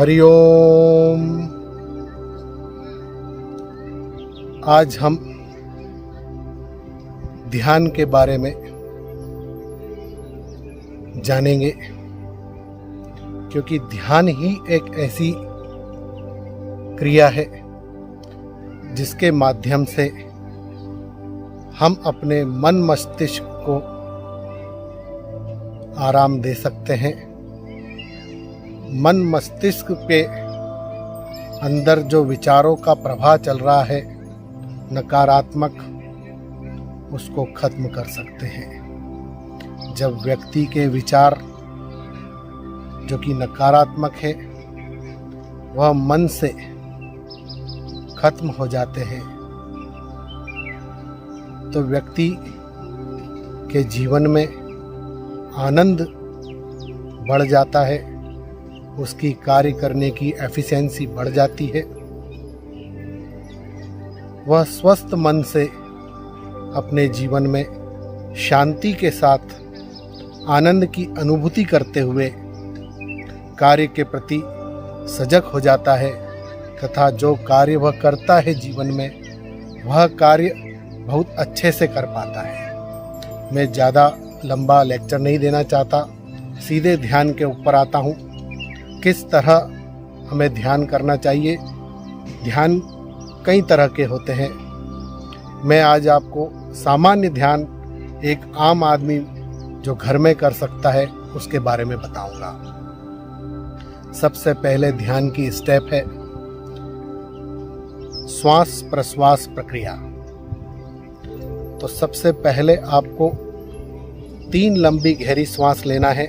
हरिओम। आज हम ध्यान के बारे में जानेंगे, क्योंकि ध्यान ही एक ऐसी क्रिया है जिसके माध्यम से हम अपने मन मस्तिष्क को आराम दे सकते हैं। मन मस्तिष्क के अंदर जो विचारों का प्रवाह चल रहा है नकारात्मक, उसको खत्म कर सकते हैं। जब व्यक्ति के विचार जो कि नकारात्मक है वह मन से खत्म हो जाते हैं, तो व्यक्ति के जीवन में आनंद बढ़ जाता है, उसकी कार्य करने की एफिशिएंसी बढ़ जाती है। वह स्वस्थ मन से अपने जीवन में शांति के साथ आनंद की अनुभूति करते हुए कार्य के प्रति सजग हो जाता है, तथा जो कार्य वह करता है जीवन में वह कार्य बहुत अच्छे से कर पाता है। मैं ज़्यादा लंबा लेक्चर नहीं देना चाहता, सीधे ध्यान के ऊपर आता हूँ। किस तरह हमें ध्यान करना चाहिए। ध्यान कई तरह के होते हैं। मैं आज आपको सामान्य ध्यान एक आम आदमी जो घर में कर सकता है उसके बारे में बताऊंगा। सबसे पहले ध्यान की स्टेप है श्वास प्रश्वास प्रक्रिया। तो सबसे पहले आपको 3 लंबी गहरी सांस लेना है।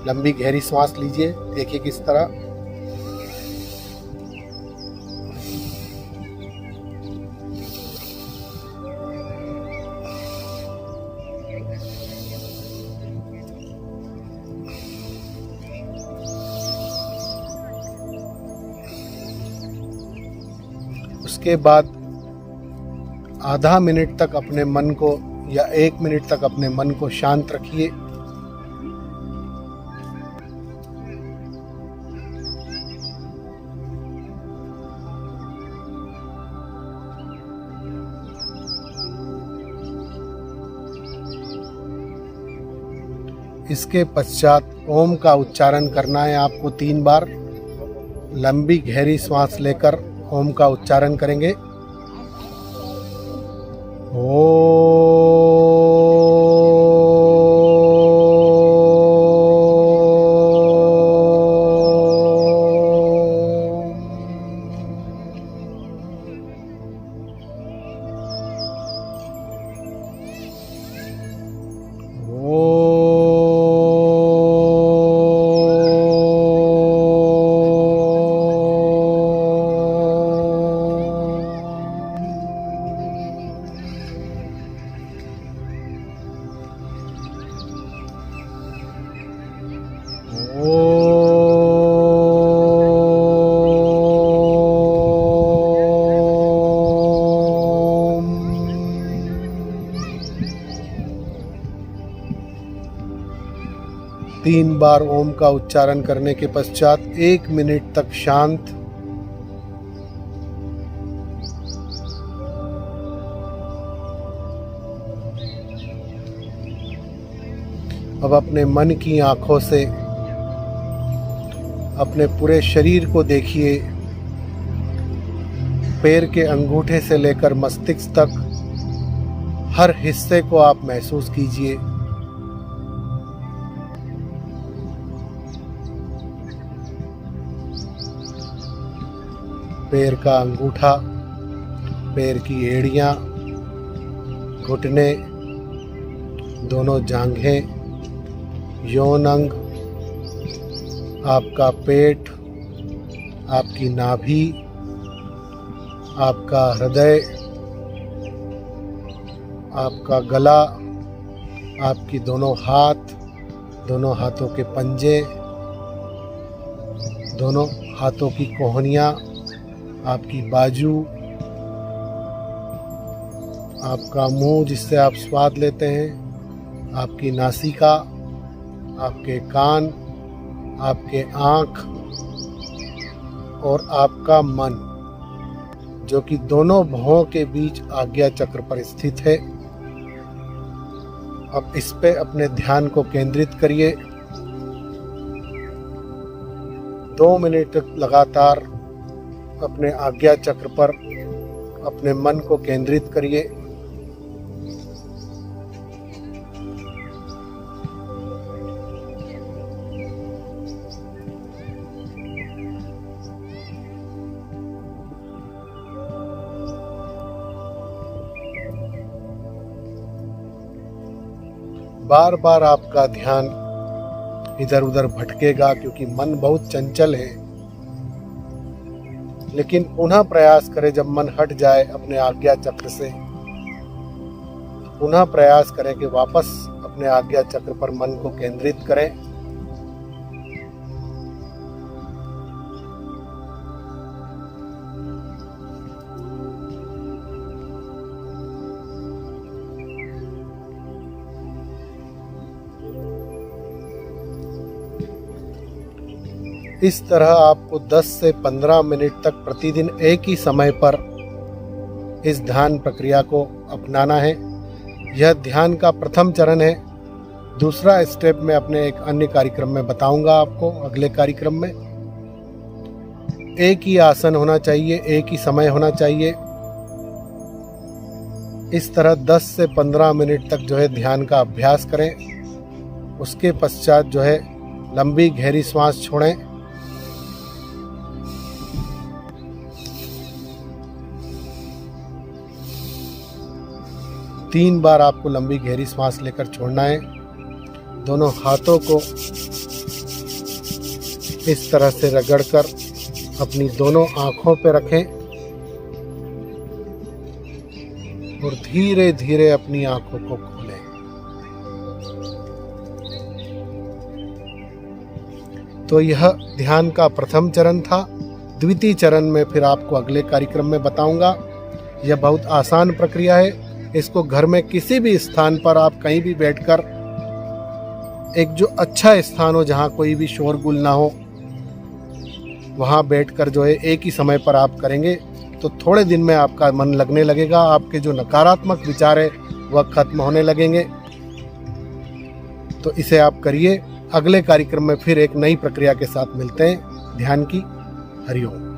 लंबी गहरी सांस लीजिए, देखिए किस तरह। उसके बाद आधा मिनट तक अपने मन को या 1 मिनट तक अपने मन को शांत रखिए। इसके पश्चात ओम का उच्चारण करना है आपको 3 बार। लंबी गहरी सांस लेकर ओम का उच्चारण करेंगे। ओम। तीन बार ओम का उच्चारण करने के पश्चात 1 मिनट तक शांत। अब अपने मन की आंखों से अपने पूरे शरीर को देखिए। पैर के अंगूठे से लेकर मस्तिष्क तक हर हिस्से को आप महसूस कीजिए। पैर का अंगूठा, पैर की एड़ियाँ, घुटने, दोनों जांघें, यौन अंग, आपका पेट, आपकी नाभि, आपका हृदय, आपका गला, आपकी दोनों हाथ, दोनों हाथों के पंजे, दोनों हाथों की कोहनियाँ, आपकी बाजू, आपका मुंह जिससे आप स्वाद लेते हैं, आपकी नासिका, आपके कान, आपके आँख, और आपका मन, जो कि दोनों भवों के बीच आज्ञा चक्र पर स्थित है, अब इस पे अपने ध्यान को केंद्रित करिए। 2 मिनट तक लगातार अपने आज्ञा चक्र पर अपने मन को केंद्रित करिए। बार बार आपका ध्यान इधर उधर भटकेगा क्योंकि मन बहुत चंचल है, लेकिन पुनः प्रयास करें जब मन हट जाए अपने आज्ञा चक्र से, पुनः प्रयास करें कि वापस अपने आज्ञा चक्र पर मन को केंद्रित करें। इस तरह आपको 10 से 15 मिनट तक प्रतिदिन एक ही समय पर इस ध्यान प्रक्रिया को अपनाना है। यह ध्यान का प्रथम चरण है। दूसरा स्टेप मैं अपने एक अन्य कार्यक्रम में बताऊंगा आपको, अगले कार्यक्रम में। एक ही आसन होना चाहिए, एक ही समय होना चाहिए। इस तरह 10 से 15 मिनट तक जो है ध्यान का अभ्यास करें। उसके पश्चात जो है लंबी गहरी सांस छोड़ें। तीन बार आपको लंबी गहरी सांस लेकर छोड़ना है। दोनों हाथों को इस तरह से रगड़कर अपनी दोनों आंखों पर रखें और धीरे धीरे अपनी आंखों को खोलें। तो यह ध्यान का प्रथम चरण था। द्वितीय चरण में फिर आपको अगले कार्यक्रम में बताऊंगा। यह बहुत आसान प्रक्रिया है। इसको घर में किसी भी स्थान पर आप कहीं भी बैठकर, एक जो अच्छा स्थान हो जहाँ कोई भी शोरगुल ना हो, वहाँ बैठकर जो है एक ही समय पर आप करेंगे तो थोड़े दिन में आपका मन लगने लगेगा। आपके जो नकारात्मक विचार है वह खत्म होने लगेंगे। तो इसे आप करिए। अगले कार्यक्रम में फिर एक नई प्रक्रिया के साथ मिलते हैं। ध्यान की हरिओम।